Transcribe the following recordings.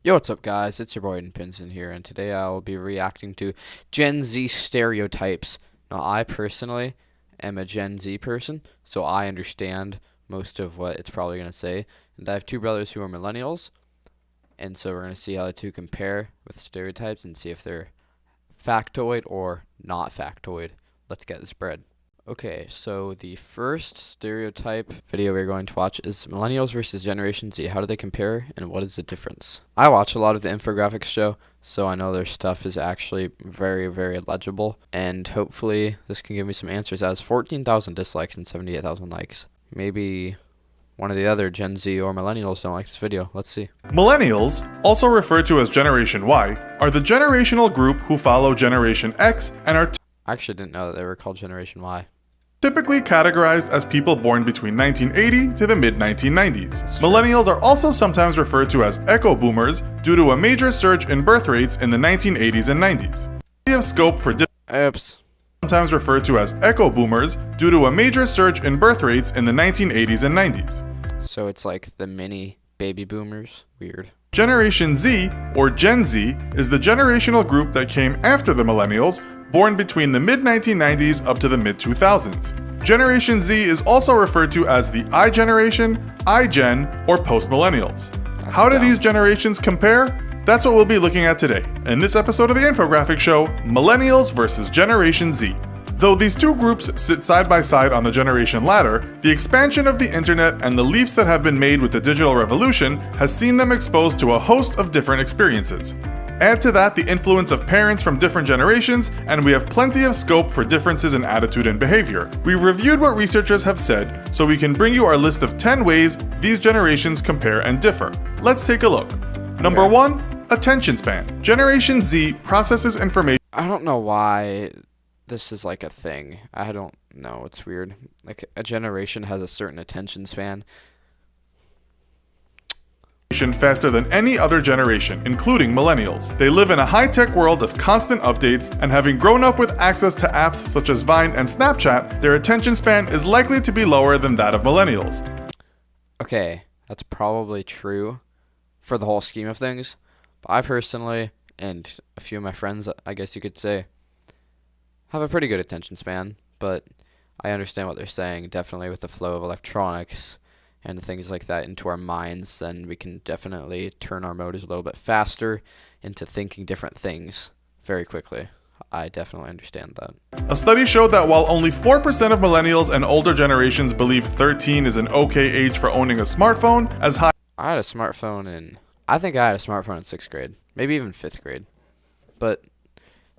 Yo, what's up guys, it's your boy Pinson here, and today I will be reacting to Gen Z stereotypes. Now I personally am a Gen Z person, so I understand most of what it's probably going to say, and I have two brothers who are millennials, and so we're going to see how the two compare with stereotypes and see if they're factoid or not factoid. Let's get this bread. Okay, so the first stereotype video we're going to watch is Millennials versus Generation Z. How do they compare and what is the difference? I watch a lot of the infographics show, so I know their stuff is actually very, very legible, and hopefully this can give me some answers. It has 14,000 dislikes and 78,000 likes. Maybe one of the other Gen Z or Millennials don't like this video. Let's see. Millennials, also referred to as Generation Y, are the generational group who follow Generation X and are I actually didn't know that they were called Generation Y. typically categorized as people born between 1980 to the mid-1990s. Millennials are also sometimes referred to as echo boomers due to a major surge in birth rates in the 1980s and 90s. They have scope for Oops. sometimes referred to as echo boomers due to a major surge in birth rates in the 1980s and 90s. So it's like the mini baby boomers. Weird. Generation Z, or Gen Z, is the generational group that came after the millennials, born between the mid-1990s up to the mid-2000s. Generation Z is also referred to as the I generation, iGen, or post-millennials. How do these generations compare? That's what we'll be looking at today, in this episode of the infographic show, Millennials versus Generation Z. Though these two groups sit side by side on the generation ladder, the expansion of the internet and the leaps that have been made with the digital revolution has seen them exposed to a host of different experiences. Add to that the influence of parents from different generations, and we have plenty of scope for differences in attitude and behavior. We've reviewed what researchers have said, so we can bring you our list of 10 ways these generations compare and differ. Let's take a look. Number 1, attention span. Generation Z processes information. I don't know why this is like a thing. I don't know. It's weird. Like a generation has a certain attention span. Faster than any other generation, including millennials. They live in a high-tech world of constant updates, and having grown up with access to apps such as Vine and Snapchat, their attention span is likely to be lower than that of millennials. Okay, that's probably true for the whole scheme of things, but I personally, and a few of my friends, I guess you could say, have a pretty good attention span, but I understand what they're saying, definitely with the flow of electronics and things like that into our minds, then we can definitely turn our motors a little bit faster into thinking different things very quickly. I definitely understand that. A study showed that while only 4% of millennials and older generations believe 13 is an okay age for owning a smartphone, as high I had a smartphone I think I had a smartphone in 6th grade, maybe even 5th grade, but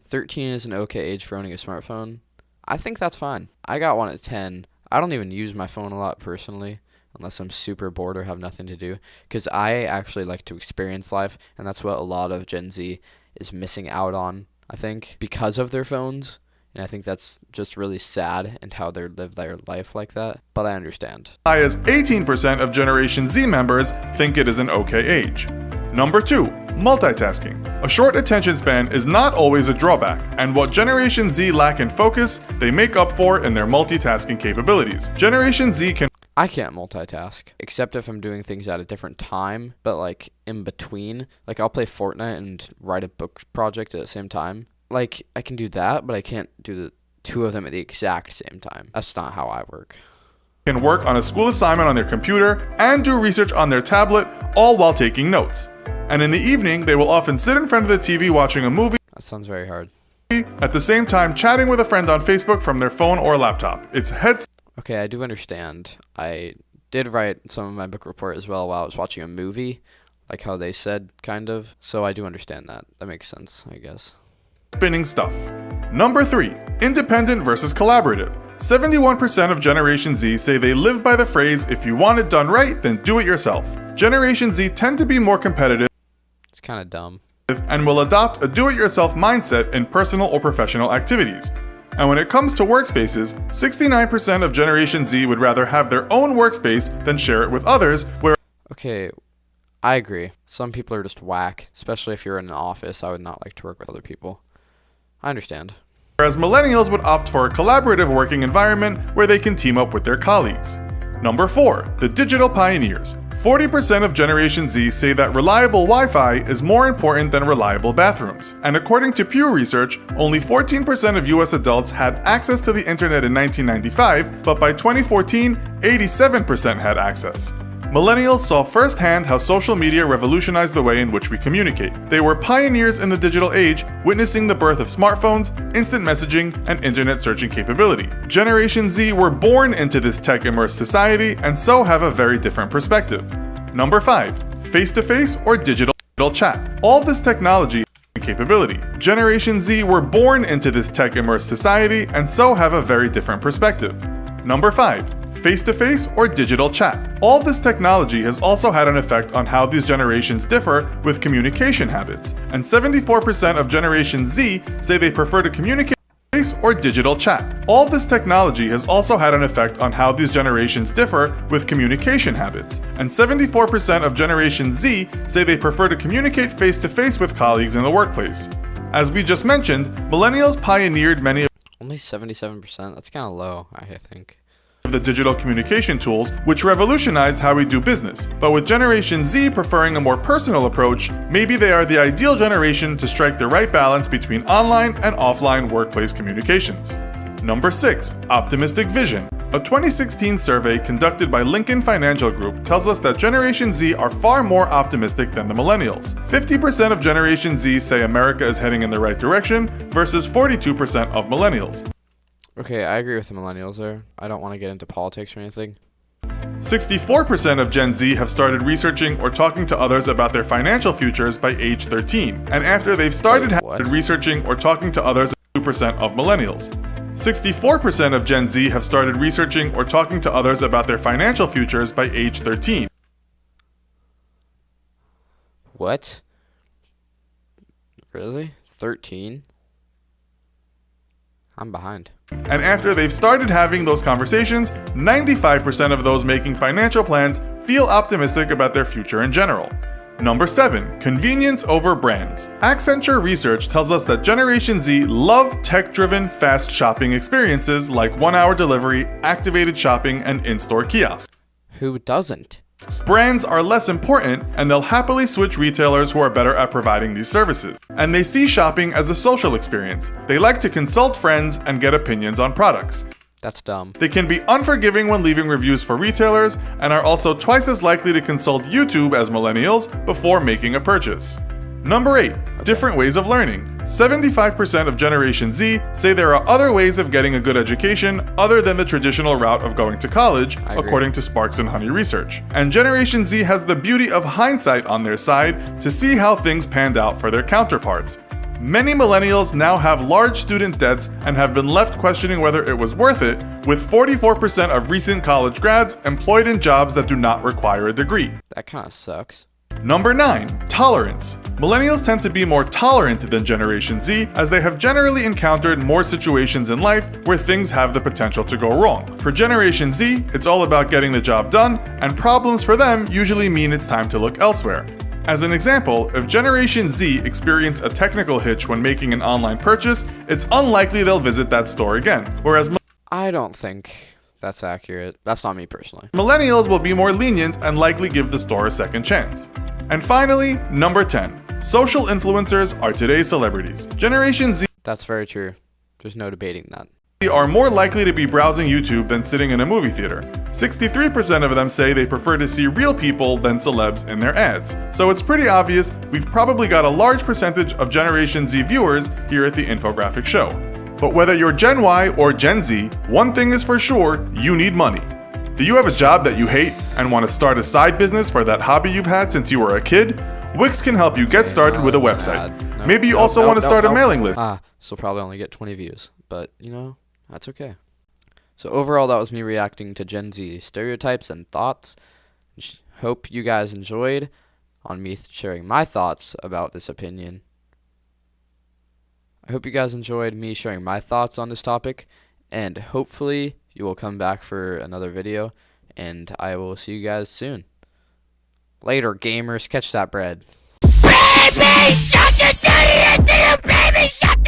13 is an okay age for owning a smartphone. I think that's fine. I got one at 10. I don't even use my phone a lot personally, unless I'm super bored or have nothing to do, because I actually like to experience life, and that's what a lot of Gen Z is missing out on, I think, because of their phones, and I think that's just really sad and how they live their life like that, but I understand. High as 18% of Generation Z members think it is an okay age. Number 2, multitasking. A short attention span is not always a drawback, and what Generation Z lack in focus, they make up for in their multitasking capabilities. Generation Z can I can't multitask, except if I'm doing things at a different time, but like in between, like I'll play Fortnite and write a book project at the same time. Like I can do that, but I can't do the two of them at the exact same time. That's not how I work. Can work on a school assignment on their computer and do research on their tablet, all while taking notes. And in the evening, they will often sit in front of the TV watching a movie, That sounds very hard. at the same time chatting with a friend on Facebook from their phone or laptop. It's heads. Okay, I do understand. I did write some of my book report as well while I was watching a movie, like how they said, kind of. So I do understand that. That makes sense, I guess. Spinning stuff. Number 3, independent versus collaborative. 71% of Generation Z say they live by the phrase, if you want it done right, then do it yourself. Generation Z tend to be more competitive It's kind of dumb. and will adopt a do-it-yourself mindset in personal or professional activities. And when it comes to workspaces, 69% of Generation Z would rather have their own workspace than share it with others, Okay, I agree. Some people are just whack, especially if you're in an office. I would not like to work with other people. I understand. whereas millennials would opt for a collaborative working environment where they can team up with their colleagues. Number 4, the digital pioneers. 40% of Generation Z say that reliable Wi-Fi is more important than reliable bathrooms. And according to Pew Research, only 14% of US adults had access to the internet in 1995, but by 2014, 87% had access. Millennials saw firsthand how social media revolutionized the way in which we communicate. They were pioneers in the digital age, witnessing the birth of smartphones, instant messaging, and internet searching capability. Generation Z were born into this tech-immersed society and so have a very different perspective. Number 5. Face-to-face or digital chat. All this technology and capability. Generation Z were born into this tech-immersed society and so have a very different perspective. Number 5. Face-to-face or digital chat. All this technology has also had an effect on how these generations differ with communication habits, and 74% of Generation Z say they prefer to communicate face or digital chat. All this technology has also had an effect on how these generations differ with communication habits, and 74% of Generation Z say they prefer to communicate face-to-face with colleagues in the workplace. As we just mentioned, millennials pioneered many of Only 77%? That's kind of low, I think. the digital communication tools, which revolutionized how we do business. But with Generation Z preferring a more personal approach, maybe they are the ideal generation to strike the right balance between online and offline workplace communications. Number 6. Optimistic vision. A 2016 survey conducted by Lincoln Financial Group tells us that Generation Z are far more optimistic than the millennials. 50% of Generation Z say America is heading in the right direction versus 42% of millennials. Okay, I agree with the millennials there. I don't want to get into politics or anything. 64% of Gen Z have started researching or talking to others about their financial futures by age 13. And after they've started researching or talking to others, 2% of millennials. 64% of Gen Z have started researching or talking to others about their financial futures by age 13. What? Really? 13? I'm behind. And after they've started having those conversations, 95% of those making financial plans feel optimistic about their future in general. Number 7. Convenience over brands. Accenture research tells us that Generation Z love tech-driven, fast shopping experiences like one-hour delivery, activated shopping, and in-store kiosks. Who doesn't? Brands are less important, and they'll happily switch retailers who are better at providing these services. And they see shopping as a social experience. They like to consult friends and get opinions on products. That's dumb. They can be unforgiving when leaving reviews for retailers, and are also twice as likely to consult YouTube as millennials before making a purchase. Number 8. Different ways of learning. 75% of Generation Z say there are other ways of getting a good education other than the traditional route of going to college, according to Sparks and Honey research. And Generation Z has the beauty of hindsight on their side to see how things panned out for their counterparts. Many millennials now have large student debts and have been left questioning whether it was worth it, with 44% of recent college grads employed in jobs that do not require a degree. That kind of sucks. Number 9. Tolerance. Millennials tend to be more tolerant than Generation Z, as they have generally encountered more situations in life where things have the potential to go wrong. For Generation Z, it's all about getting the job done, and problems for them usually mean it's time to look elsewhere. As an example, if Generation Z experience a technical hitch when making an online purchase, it's unlikely they'll visit that store again, whereas I don't think that's accurate. That's not me personally. millennials will be more lenient and likely give the store a second chance. And finally, number 10. Social influencers are today's celebrities. Generation Z That's very true. There's no debating that. are more likely to be browsing YouTube than sitting in a movie theater. 63% of them say they prefer to see real people than celebs in their ads. So it's pretty obvious we've probably got a large percentage of Generation Z viewers here at the infographic show. But whether you're Gen Y or Gen Z, one thing is for sure, you need money. Do you have a job that you hate and want to start a side business for that hobby you've had since you were a kid? Wix can help you get started with a website. Maybe you also want to start a mailing list. This will probably only get 20 views, but you know, that's okay. So overall, that was me reacting to Gen Z stereotypes and thoughts. Hope you guys enjoyed on me sharing my thoughts about this opinion. I hope you guys enjoyed me sharing my thoughts on this topic, and hopefully you will come back for another video, and I will see you guys soon. Later, gamers. Catch that bread. Baby, shut the baby, shut